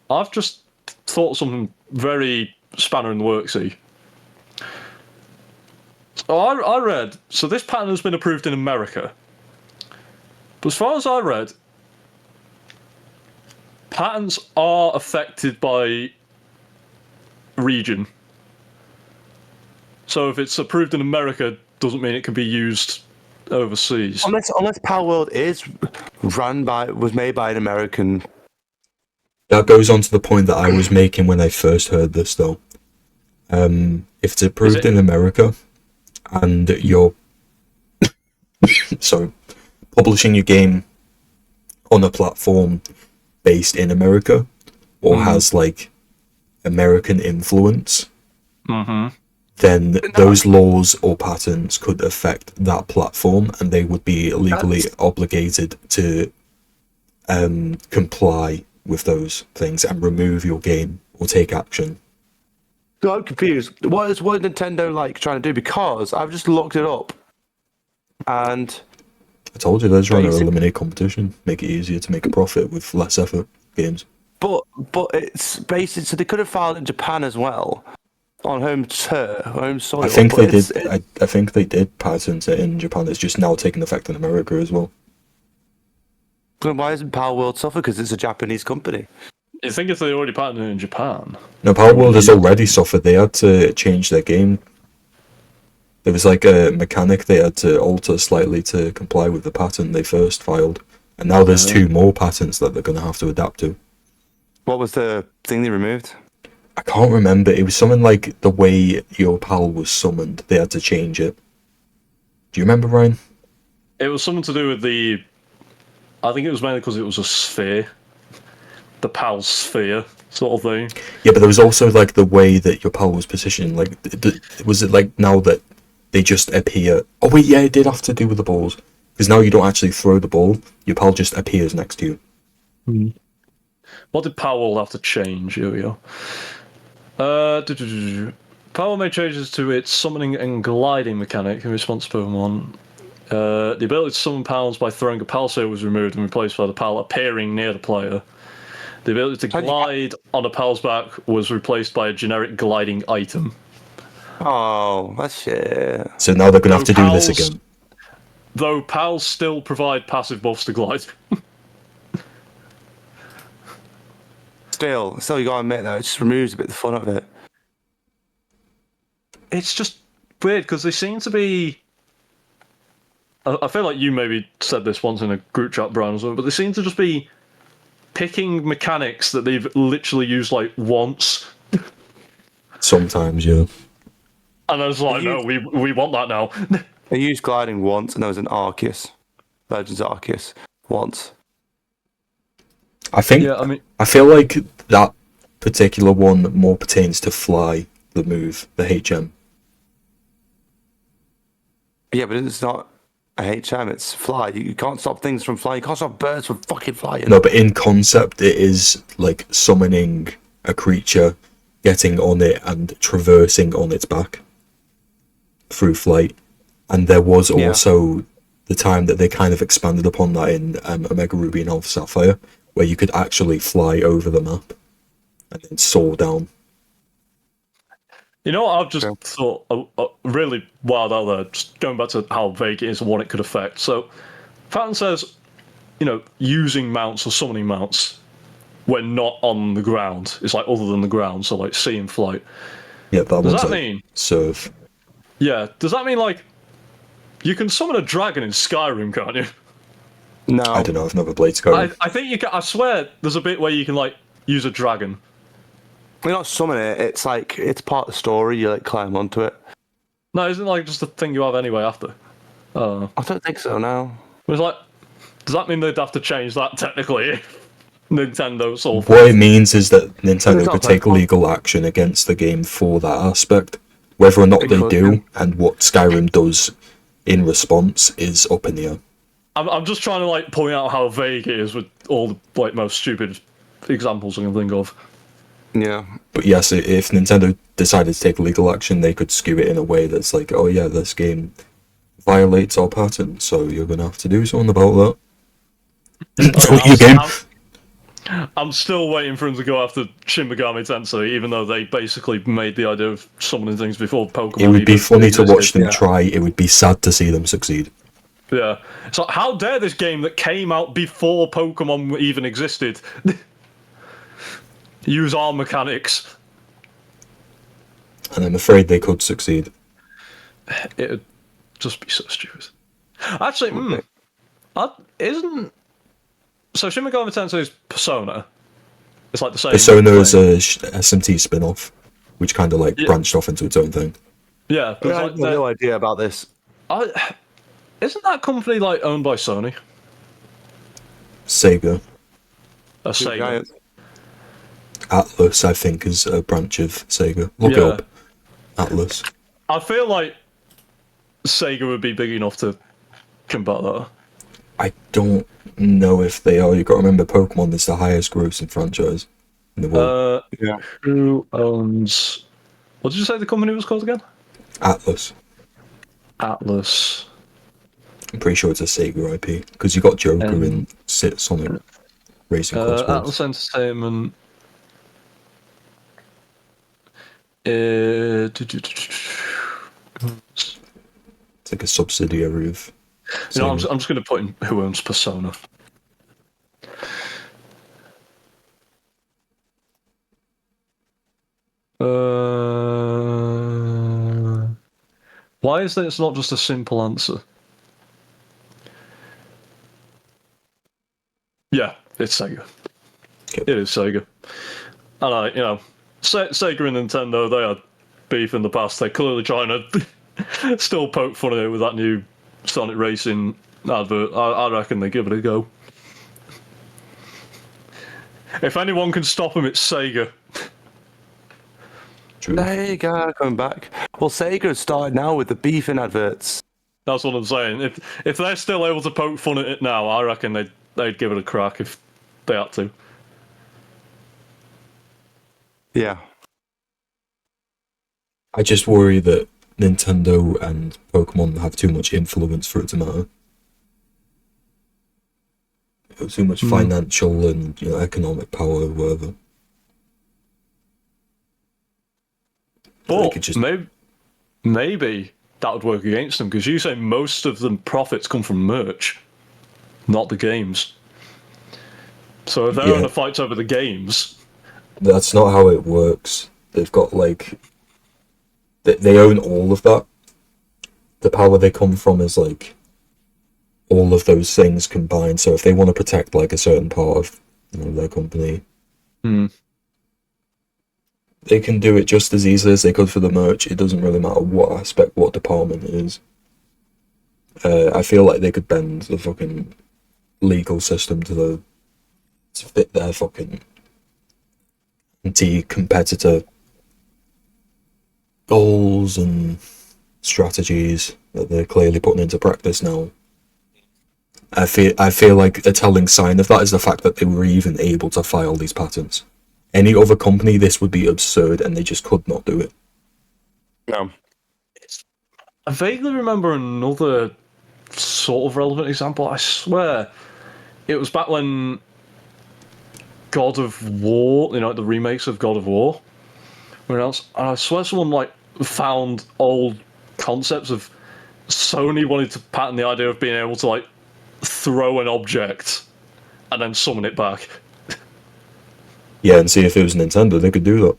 I've just thought something very spanner in the works here. So I read, so this pattern has been approved in America. But as far as I read, patents are affected by region. So if it's approved in America, doesn't mean it can be used overseas. Unless Power World was made by an American. That goes on to the point that I was making when I first heard this, though. If it's approved in America, and you're publishing your game on a platform based in America, or has like American influence, then those laws or patents could affect that platform, and they would be legally obligated to comply with those things and remove your game or take action. So I'm confused. What is Nintendo like trying to do? Because I've just looked it up, and I told you they're trying to eliminate competition, make it easier to make a profit with less effort games. But it's basically, so they could have filed in Japan as well, on home soil. I think they did. I think they did patent it in Japan. It's just now taking effect in America as well. Then why isn't Power World suffer? Because it's a Japanese company. I think if they already patented it in Japan. No, Power World has already suffered. They had to change their game. There was like a mechanic they had to alter slightly to comply with the patent they first filed, and now there's 2 more patents that they're going to have to adapt to. What was the thing they removed? I can't remember. It was something like the way your pal was summoned. They had to change it. Do you remember, Ryan? It was something to do with the... I think it was mainly because it was a sphere. The PAL sphere sort of thing. Yeah, but there was also like the way that your pal was positioned. Like, was it like now that they just appear? Oh wait, yeah, it did have to do with the balls. Because now you don't actually throw the ball. Your pal just appears next to you. What did Power World have to change? Here we go. Power made changes to its summoning and gliding mechanic in response to Pokemon. The ability to summon pals by throwing a pal sphere was removed and replaced by the pal appearing near the player. The ability to glide on a pal's back was replaced by a generic gliding item. Oh, that's shit. So now they're going to have to do this again. Though pals still provide passive buffs to glide. Still, you gotta admit though, it just removes a bit of the fun of it. It's just weird because they seem to be. I feel like you maybe said this once in a group chat, Brian, or something, but they seem to just be picking mechanics that they've literally used like once. Sometimes, yeah. And I was like, no, we want that now. They used gliding once, and there was an Arceus, Legends Arceus, once. I feel like that particular one more pertains to Fly, the move, the HM. Yeah, but it's not a HM, it's Fly. You can't stop things from flying. You can't stop birds from fucking flying. No, but in concept, it is like summoning a creature, getting on it, and traversing on its back through flight. And there was also the time that they kind of expanded upon that in Omega Ruby and Alpha Sapphire, where you could actually fly over the map and then soar down. You know what I've just thought really wild out there, just going back to how vague it is and what it could affect. So, Patton says, using mounts or summoning mounts when not on the ground. It's like other than the ground, so like sea and flight. Yeah, that does that mean surf? Yeah, does that mean like you can summon a dragon in Skyrim, can't you? No, I don't know. I've never played Skyrim. I think you can. I swear, there's a bit where you can like use a dragon. You're not summon it. It's like it's part of the story. You like climb onto it. No, isn't it like just a thing you have anyway after? I don't think so. No. It's like, does that mean they'd have to change that technically? Nintendo sort of. What it means is that Nintendo could take legal action against the game for that aspect. Whether or not they do, and what Skyrim does in response, is up in the air. I'm just trying to like point out how vague it is with all the like most stupid examples I can think of. Yeah. But yes, if Nintendo decided to take legal action, they could skew it in a way that's like, oh yeah, this game violates our patent, so you're gonna have to do something about that. Delete your game. I'm still waiting for him to go after Shin Megami Tensei, even though they basically made the idea of summoning things before Pokemon. It would be funny to watch them try. It would be sad to see them succeed. Yeah. So how dare this game that came out before Pokemon even existed use ARM mechanics? And I'm afraid they could succeed. It'd just be so stupid. Actually, isn't... So Shin Megami Tensei is Persona. It's like the same. Persona is a SMT spin-off, which kind of like branched off into its own thing. Yeah, but I have no idea about this. Isn't that company like owned by Sony? Sega. Sega. Atlus, I think, is a branch of Sega. Look it up. Atlus. I feel like Sega would be big enough to combat that. I don't know if they are. You've got to remember, Pokemon is the highest grossing franchise in the world. Who owns... What did you say the company was called again? Atlus. Atlus. I'm pretty sure it's a Sega IP, because you got Joker in Sonic Racing Crossroads. Atlus Entertainment... It's like a subsidiary of... I'm just going to put in who owns Persona. Why is that it's not just a simple answer? Yeah, it's Sega. Okay. It is Sega. And Sega and Nintendo, they had beef in the past. They're clearly trying to still poke fun at it with that new Sonic Racing advert. I reckon they give it a go. If anyone can stop them, it's Sega. True. Sega coming back. Well, Sega's started now with the beef in adverts. That's what I'm saying. If they're still able to poke fun at it now, I reckon they'd give it a crack if they had to. Yeah. I just worry that Nintendo and Pokemon have too much influence for it to matter. Too much financial and economic power, whatever. But maybe that would work against them, because you say most of the profits come from merch, not the games. So if they're in a fight over the games... That's not how it works. They've got, like... They own all of that. The power they come from is, like, all of those things combined. So if they want to protect, like, a certain part of their company... They can do it just as easily as they could for the merch. It doesn't really matter what aspect, what department it is. I feel like they could bend the fucking legal system to fit their fucking anti-competitor goals and strategies that they're clearly putting into practice now. I feel like a telling sign of that is the fact that they were even able to file these patents. Any other company, this would be absurd, and they just could not do it. No. I vaguely remember another sort of relevant example. I swear, it was back when God of War, the remakes of God of War, were announced, and I swear someone like found old concepts of Sony wanted to patent the idea of being able to like throw an object and then summon it back. Yeah, and see if it was Nintendo, they could do that.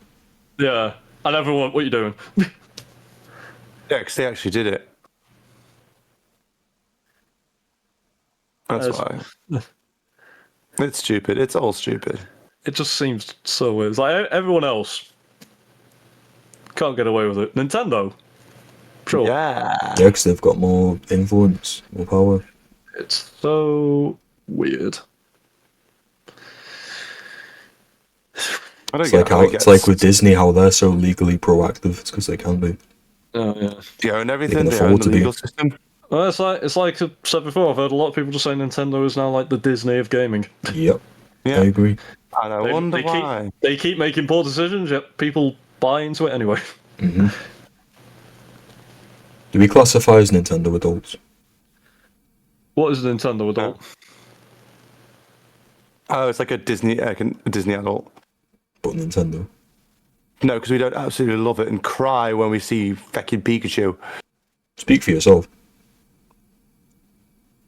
Yeah, and everyone, what are you doing? Yeah, because they actually did it. That's why. It's stupid. It's all stupid. It just seems so weird. It's like everyone else can't get away with it. Nintendo, sure. Yeah. Yeah, because they've got more influence, more power. It's so weird. I don't It's get like how how it it's gets- like with Disney, how they're so legally proactive. It's because they can be. Oh yeah. They own everything. can They afford own the to be. legal system. Well, it's like I said before. I've heard a lot of people just say Nintendo is now like the Disney of gaming. Yep, Yeah. I agree. And I wonder why. They keep making poor decisions, yet people buy into it anyway. Do we classify as Nintendo adults? What is Nintendo adult? Oh, it's like a Disney adult. But Nintendo. No, because we don't absolutely love it and cry when we see fucking Pikachu. Speak for yourself.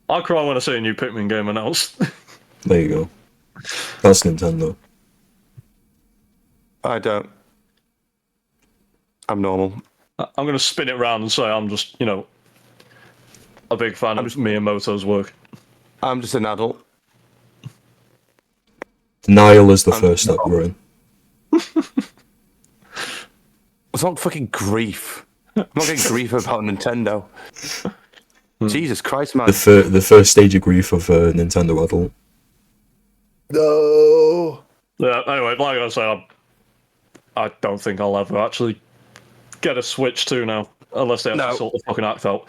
I cry when I see a new Pikmin game announced. There you go. That's Nintendo. I don't. I'm normal. I'm going to spin it around and say I'm just, a big fan of Miyamoto's work. I'm just an adult. Denial is the first step we're in. It's not fucking grief. I'm not getting grief about Nintendo. Jesus Christ, man. The first stage of grief of a Nintendo adult. No. Yeah, anyway, like I say, I don't think I'll ever actually get a Switch 2 now, unless they have to sort the fucking act out.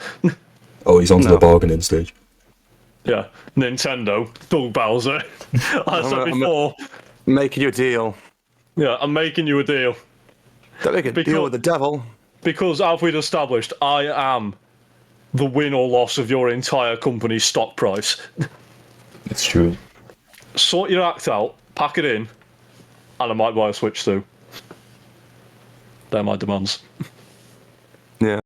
Oh, he's onto the bargaining stage. Yeah, Nintendo, Doug Bowser. I said before. Making you a deal. Yeah, I'm making you a deal. Don't make a deal with the devil. Because, as we'd established, I am the win or loss of your entire company's stock price. It's true. Sort your act out, pack it in, and I might buy a Switch 2. They're my demands.